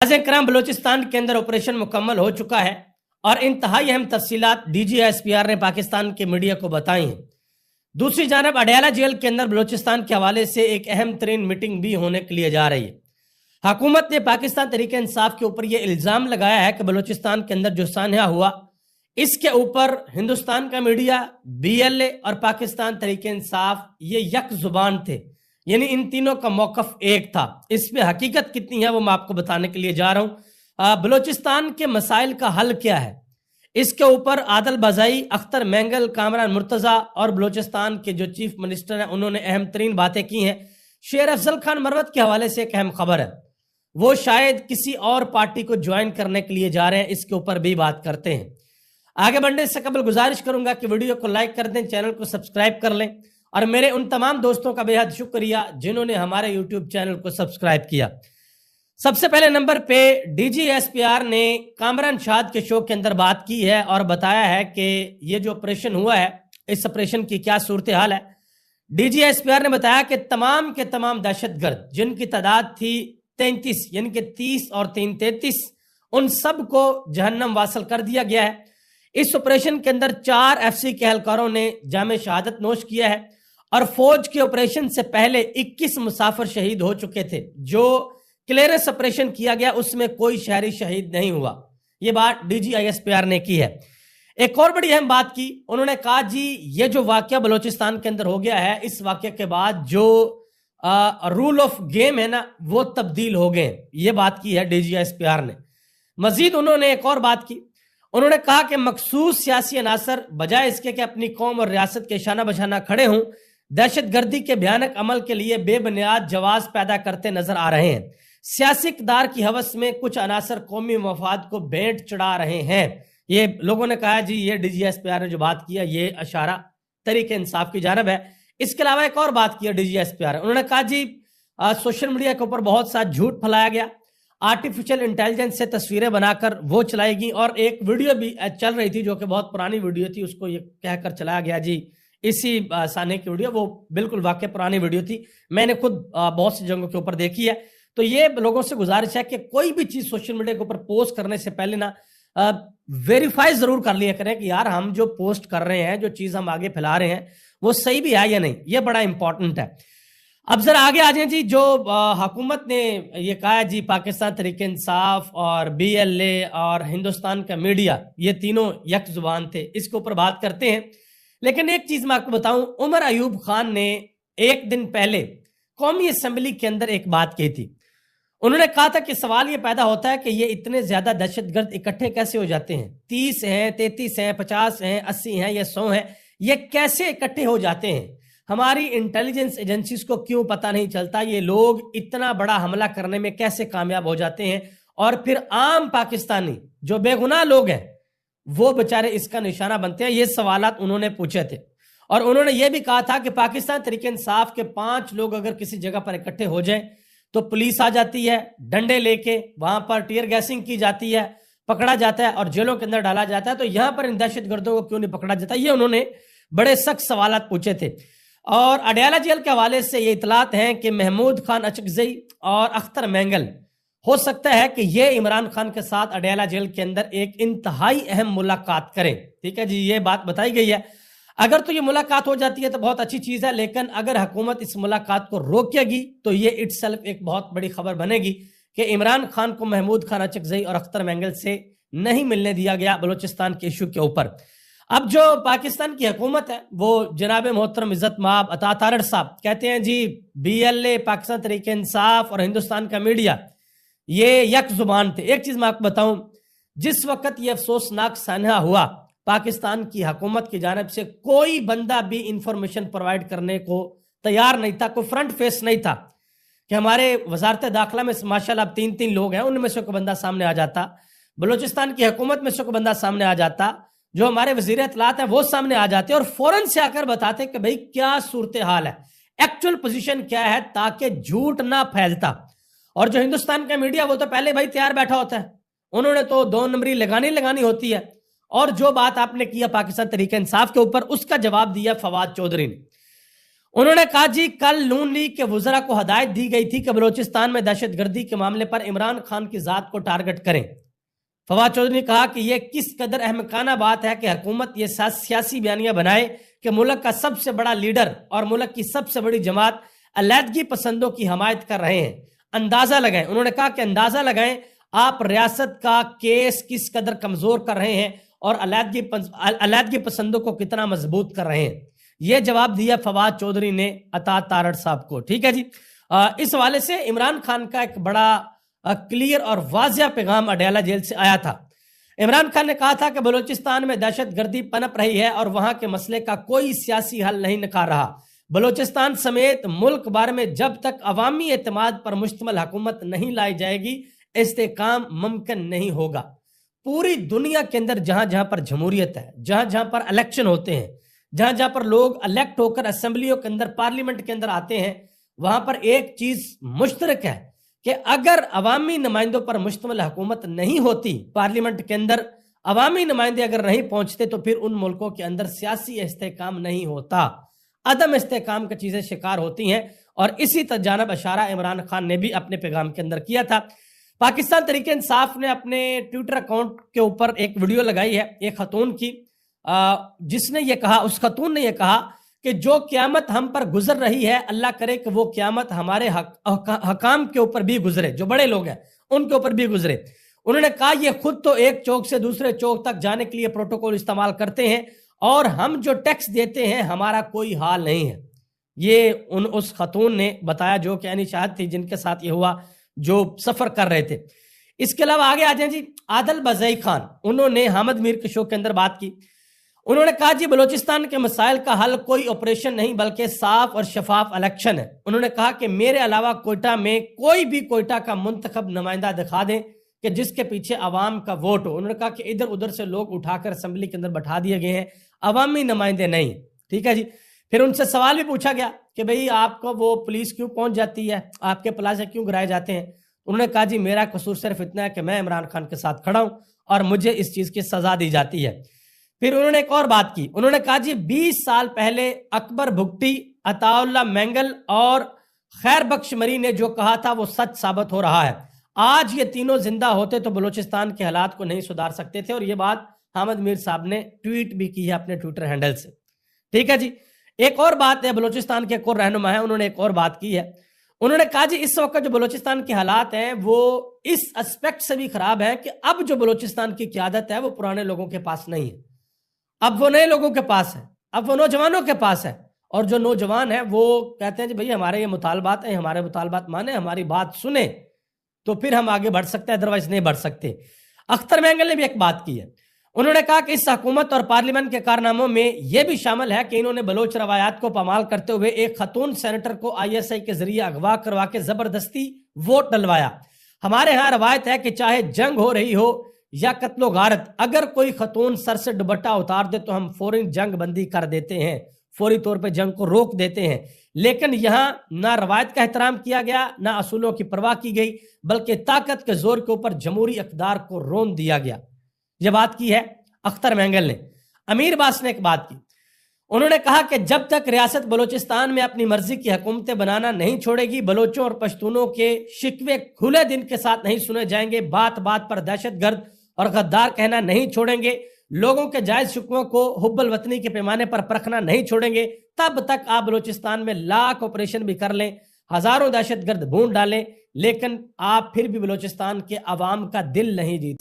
नाज़रीन करام, बलूचिस्तान के अंदर ऑपरेशन मुकम्मल हो चुका है और इंतहाई अहम तफसीलात DGSPR ने पाकिस्तान के मीडिया को बताई हैं। दूसरी जानब अडयाला जेल के अंदर बलूचिस्तान के हवाले से एक अहम तरीन मीटिंग भी होने के लिए जा रही है। हुकूमत ने पाकिस्तान तहरीक इंसाफ के ऊपर यह इल्ज़ाम लगाया है कि बलूचिस्तान के अंदर जो सान्या हुआ इसके ऊपर हिंदुस्तान का मीडिया, BLA और पाकिस्तान तहरीक इंसाफ ये यक जुबान थे, यानी इन तीनों का मौकफ एक था। इसमें हकीकत कितनी है वो मैं आपको बताने के लिए जा रहा हूँ। बलूचिस्तान के मसाइल का हल क्या है, इसके ऊपर आदल बज़ाई, अख्तर मेंगल, कामरान मुर्तज़ा और बलूचिस्तान के जो चीफ मिनिस्टर हैं उन्होंने अहम तरीन बातें की हैं। शेर अफजल खान मरवत के हवाले से एक अहम खबर है, वो शायद किसी और पार्टी को ज्वाइन करने के लिए जा रहे हैं, इसके ऊपर भी बात करते हैं। आगे बढ़ने से कबल गुजारिश करूंगा कि वीडियो को लाइक कर दें, चैनल को सब्सक्राइब कर लें और मेरे उन तमाम दोस्तों का बेहद शुक्रिया जिन्होंने हमारे YouTube चैनल को सब्सक्राइब किया। सबसे पहले नंबर पे DGSPR ने कामरान शाद के शो के अंदर बात की है और बताया है कि ये जो ऑपरेशन हुआ है इस ऑपरेशन की क्या सूरत हाल है। DGSPR ने बताया कि तमाम के तमाम दहशतगर्द जिनकी तादाद थी 33, यानी कि 30 और 3 33, उन सब को जहन्नम वासल कर दिया गया है। इस ऑपरेशन के अंदर 4 FC के एहलकारों ने जामे शहादत नोश किया है और फौज के ऑपरेशन से पहले 21 मुसाफिर शहीद हो चुके थे। जो क्लियरेंस ऑपरेशन किया गया उसमें कोई शहरी शहीद नहीं हुआ। ये बात DGSPR ने की है। एक और बड़ी अहम बात की, उन्होंने कहा जी ये जो वाकया बलूचिस्तान के अंदर हो गया है, इस वाकये के बाद जो रूल ऑफ गेम है ना वो तब्दील हो गए। ये बात की है DGSPR ने। मजीद उन्होंने एक और बात की, उन्होंने कहा कि मखसूस सियासी अनासर बजाय इसके कि अपनी कौम और रियासत के शाना बशाना खड़े हों, दहशतगर्दी के भयानक अमल के लिए बेबुनियाद जवाब पैदा करते नजर आ रहे हैं। सियासी इक़्तिदार की हवस में कुछ अनासर कौमी मफाद को भेंट चढ़ा रहे हैं। ये लोगों ने कहा जी ये DGSPR ने जो बात किया ये इशारा तहरीक इंसाफ की जानब है। इसके अलावा एक और बात की DGSPR, उन्होंने कहा जी सोशल मीडिया के ऊपर बहुत सा झूठ फैलाया गया, आर्टिफिशियल इंटेलिजेंस से तस्वीरें बनाकर वो चलाएगी और एक वीडियो भी चल रही थी जो कि बहुत पुरानी वीडियो थी, उसको ये कहकर चलाया गया जी इसी साने की वीडियो, वो बिल्कुल वाकई पुरानी वीडियो थी, मैंने खुद बहुत सी जगहों के ऊपर देखी है। तो ये लोगों से गुजारिश है कि कोई भी चीज सोशल मीडिया के ऊपर पोस्ट करने से पहले ना वेरीफाई जरूर कर लिया करें कि यार हम जो पोस्ट कर रहे हैं, जो चीज हम आगे फैला रहे हैं वो सही भी है या नहीं। ये बड़ा इंपॉर्टेंट है। अब जरा आगे आ जाए जी, जो हुकूमत ने ये कहा है जी पाकिस्तान तहरीक इंसाफ और BLA और हिंदुस्तान का मीडिया ये तीनों यक जुबान थे, इसके ऊपर बात करते हैं। लेकिन एक चीज मैं आपको बताऊं, उमर अयूब खान ने एक दिन पहले कौमी असेंबली के अंदर एक बात कही थी। उन्होंने कहा था कि सवाल ये पैदा होता है कि ये इतने ज्यादा दहशतगर्द इकट्ठे कैसे हो जाते हैं, 30 हैं, 33 हैं, 50 हैं, 80 हैं या 100 हैं, ये कैसे इकट्ठे हो जाते हैं। हमारी इंटेलिजेंस एजेंसीज को क्यों पता नहीं चलता, ये लोग इतना बड़ा हमला करने में कैसे कामयाब हो जाते हैं और फिर आम पाकिस्तानी जो बेगुनाह लोग हैं वो बेचारे इसका निशाना बनते हैं। ये सवालात उन्होंने पूछे थे और उन्होंने ये भी कहा था कि पाकिस्तान तहरीक इंसाफ के 5 लोग अगर किसी जगह पर इकट्ठे हो जाएं तो पुलिस आ जाती है, डंडे लेके वहां पर टीयर गैसिंग की जाती है, पकड़ा जाता है और जेलों के अंदर डाला जाता है। तो यहां पर इन दहशतगर्दों को क्यों नहीं पकड़ा जाता, ये उन्होंने बड़े सख्त सवालात पूछे थे। और अडयाला जेल के हवाले से ये इतलात हैं कि महमूद खान अचकजई और अख्तर मेंगल हो सकता है कि ये इमरान खान के साथ अडयाला जेल के अंदर एक इंतहाई अहम मुलाकात करें। ठीक है जी, ये बात बताई गई है। अगर तो ये मुलाकात हो जाती है तो बहुत अच्छी चीज है, लेकिन अगर हुकूमत इस मुलाकात को रोकेगी तो ये इटसेल्फ एक बहुत बड़ी खबर बनेगी कि इमरान खान को महमूद खान अचकजई और अख्तर मेंगल से नहीं मिलने दिया गया बलूचिस्तान के इशू के ऊपर। अब जो पाकिस्तान की हुकूमत है वो जनाब मोहतरम इज्जत माब अता तारड़ साहब कहते हैं जी BLA, पाकिस्तान तहरीक इंसाफ और हिंदुस्तान का मीडिया ये यक जुबान थे। एक चीज मैं आपको बताऊं, जिस वक्त ये अफसोसनाक सान्हा हुआ पाकिस्तान की हुकूमत की जानिब से कोई बंदा भी इंफॉर्मेशन प्रोवाइड करने को तैयार नहीं था, कोई फ्रंट फेस नहीं था कि हमारे वजारत दाखिला में माशाल्लाह 3 लोग हैं, उनमें से कोई बंदा सामने आ जाता, बलूचिस्तान की हुकूमत में से कोई बंदा सामने आ जाता, जो हमारे वजीर इत्तलात हैं वो सामने आ जाते और फौरन से आकर बताते कि भाई क्या सूरत हाल है, एक्चुअल पोजीशन क्या है, ताकि झूठ ना फैलता। और जो हिंदुस्तान का मीडिया वो तो पहले भाई तैयार बैठा होता है, उन्होंने तो 2 नंबरी लगानी होती है और जो बात आपने किया पाकिस्तान तहरीक इंसाफ के ऊपर उसका जवाब दिया फवाद चौधरी ने। انہوں نے کہا جی کل نون لیگ کے وزراء کو ہدایت دی گئی تھی کہ بلوچستان میں دہشت گردی کے معاملے پر عمران خان کی ذات کو ٹارگٹ کریں۔ فواد چودھری نے کہا کہ یہ کس قدر احمقانہ بات ہے کہ حکومت یہ سیاسی بیانیہ بنائے کہ ملک کا سب سے بڑا لیڈر اور ملک کی سب سے بڑی جماعت علیحدگی پسندوں کی حمایت کر رہے ہیں۔ اندازہ لگائیں، انہوں نے کہا کہ اندازہ لگائیں آپ ریاست کا کیس کس قدر کمزور کر رہے ہیں اور علیحدگی پسندوں کو کتنا مضبوط کر رہے ہیں۔ یہ جواب دیا فواد چودھری نے عطا تارڑ صاحب کو۔ ٹھیک ہے جی، اس حوالے سے عمران خان کا ایک بڑا کلیئر اور واضح پیغام اڈیالہ جیل سے آیا تھا۔ عمران خان نے کہا تھا کہ بلوچستان میں دہشت گردی پنپ رہی ہے اور وہاں کے مسئلے کا کوئی سیاسی حل نہیں نکال رہا۔ بلوچستان سمیت ملک بھر میں جب تک عوامی اعتماد پر مشتمل حکومت نہیں لائی جائے گی استحکام ممکن نہیں ہوگا۔ پوری دنیا کے اندر جہاں جہاں پر جمہوریت ہے، جہاں جہاں پر الیکشن ہوتے ہیں، جہاں جہاں پر لوگ الیکٹ ہو کر اسمبلیوں کے اندر پارلیمنٹ کے اندر آتے ہیں، وہاں پر ایک چیز مشترک ہے کہ اگر عوامی نمائندوں پر مشتمل حکومت نہیں ہوتی، پارلیمنٹ کے اندر عوامی نمائندے اگر نہیں پہنچتے تو پھر ان ملکوں کے اندر سیاسی استحکام نہیں ہوتا، عدم استحکام کی چیزیں شکار ہوتی ہیں۔ اور اسی جانب اشارہ عمران خان نے بھی اپنے پیغام کے اندر کیا تھا۔ پاکستان تحریک انصاف نے اپنے ٹویٹر اکاؤنٹ کے اوپر ایک ویڈیو لگائی ہے ایک خاتون کی، جس نے یہ کہا، اس خاتون نے یہ کہا کہ جو قیامت ہم پر گزر رہی ہے اللہ کرے کہ وہ قیامت ہمارے حکام کے اوپر بھی گزرے، جو بڑے لوگ ہیں ان کے اوپر بھی گزرے۔ انہوں نے کہا یہ خود تو ایک چوک سے دوسرے چوک تک جانے کے لیے پروٹوکول استعمال کرتے ہیں اور ہم جو ٹیکس دیتے ہیں ہمارا کوئی حال نہیں ہے۔ یہ اس خاتون نے بتایا جو کہ عینی شاہد تھی جن کے ساتھ یہ ہوا، جو سفر کر رہے تھے۔ اس کے علاوہ آگے آ جائیں جی، عادل بزئی خان، انہوں نے حامد میر کے شو کے اندر بات کی۔ انہوں نے کہا جی بلوچستان کے مسائل کا حل کوئی آپریشن نہیں بلکہ صاف اور شفاف الیکشن ہے۔ انہوں نے کہا کہ میرے علاوہ کوئٹہ میں کوئی بھی کوئٹہ کا منتخب نمائندہ دکھا دیں کہ جس کے پیچھے عوام کا ووٹ ہو۔ انہوں نے کہا کہ ادھر ادھر سے لوگ اٹھا کر اسمبلی کے اندر بٹھا دیے گئے ہیں، عوامی نمائندے نہیں۔ ٹھیک ہے جی، پھر ان سے سوال بھی پوچھا گیا کہ بھئی آپ کو وہ پولیس کیوں پہنچ جاتی ہے، آپ کے پلازے کیوں گرائے جاتے ہیں۔ انہوں نے کہا جی میرا قصور صرف اتنا ہے کہ میں عمران خان کے ساتھ کھڑا ہوں اور مجھے اس چیز کی سزا دی جاتی ہے۔ پھر انہوں نے ایک اور بات کی، انہوں نے کہا جی 20 سال پہلے اکبر بھگٹی، عطا اللہ مینگل اور خیر بخش مری نے جو کہا تھا وہ سچ ثابت ہو رہا ہے۔ آج یہ تینوں زندہ ہوتے تو بلوچستان کے حالات کو نہیں سدھار سکتے تھے، اور یہ بات حامد میر صاحب نے ٹویٹ بھی کی ہے اپنے ٹویٹر ہینڈل سے۔ ٹھیک ہے جی، ایک اور بات ہے، بلوچستان کے ایک اور رہنما ہے، انہوں نے ایک اور بات کی ہے۔ انہوں نے کہا جی اس وقت جو بلوچستان کے حالات ہیں وہ اس اسپیکٹ سے بھی خراب ہے کہ اب جو بلوچستان کی قیادت ہے وہ پرانے لوگوں کے پاس نہیں ہے، اب وہ نئے لوگوں کے پاس ہے، اب وہ نوجوانوں کے پاس ہے، اور جو نوجوان ہیں وہ کہتے ہیں جی بھئی ہمارے یہ مطالبات ہیں، ہمارے مطالبات مانیں، ہماری بات سنیں تو پھر ہم آگے بڑھ سکتے ہیں، ادروائز نہیں بڑھ سکتے۔ اختر مینگل نے بھی ایک بات کی ہے، انہوں نے کہا کہ اس حکومت اور پارلیمنٹ کے کارناموں میں یہ بھی شامل ہے کہ انہوں نے بلوچ روایات کو پامال کرتے ہوئے ایک خاتون سینیٹر کو ISI کے ذریعے اغوا کروا کے زبردستی ووٹ ڈلوایا۔ ہمارے ہاں روایت ہے کہ چاہے جنگ ہو رہی ہو یا قتل و غارت، اگر کوئی خاتون سر سے دوپٹہ اتار دے تو ہم فوری جنگ بندی کر دیتے ہیں، فوری طور پہ جنگ کو روک دیتے ہیں۔ لیکن یہاں نہ روایت کا احترام کیا گیا، نہ اصولوں کی پرواہ کی گئی، بلکہ طاقت کے زور کے اوپر جمہوری اقدار کو رون دیا گیا۔ یہ بات کی ہے اختر مینگل نے۔ امیر باس نے ایک بات کی، انہوں نے کہا کہ جب تک ریاست بلوچستان میں اپنی مرضی کی حکومتیں بنانا نہیں چھوڑے گی، بلوچوں اور پشتونوں کے شکوے کھلے دن کے ساتھ نہیں سنے جائیں گے، بات بات پر دہشت گرد اور غدار کہنا نہیں چھوڑیں گے، لوگوں کے جائز شکووں کو حب الوطنی کے پیمانے پر پرکھنا نہیں چھوڑیں گے، تب تک آپ بلوچستان میں لاکھ آپریشن بھی کر لیں، ہزاروں دہشت گرد بھون ڈالیں، لیکن آپ پھر بھی بلوچستان کے عوام کا دل نہیں جیت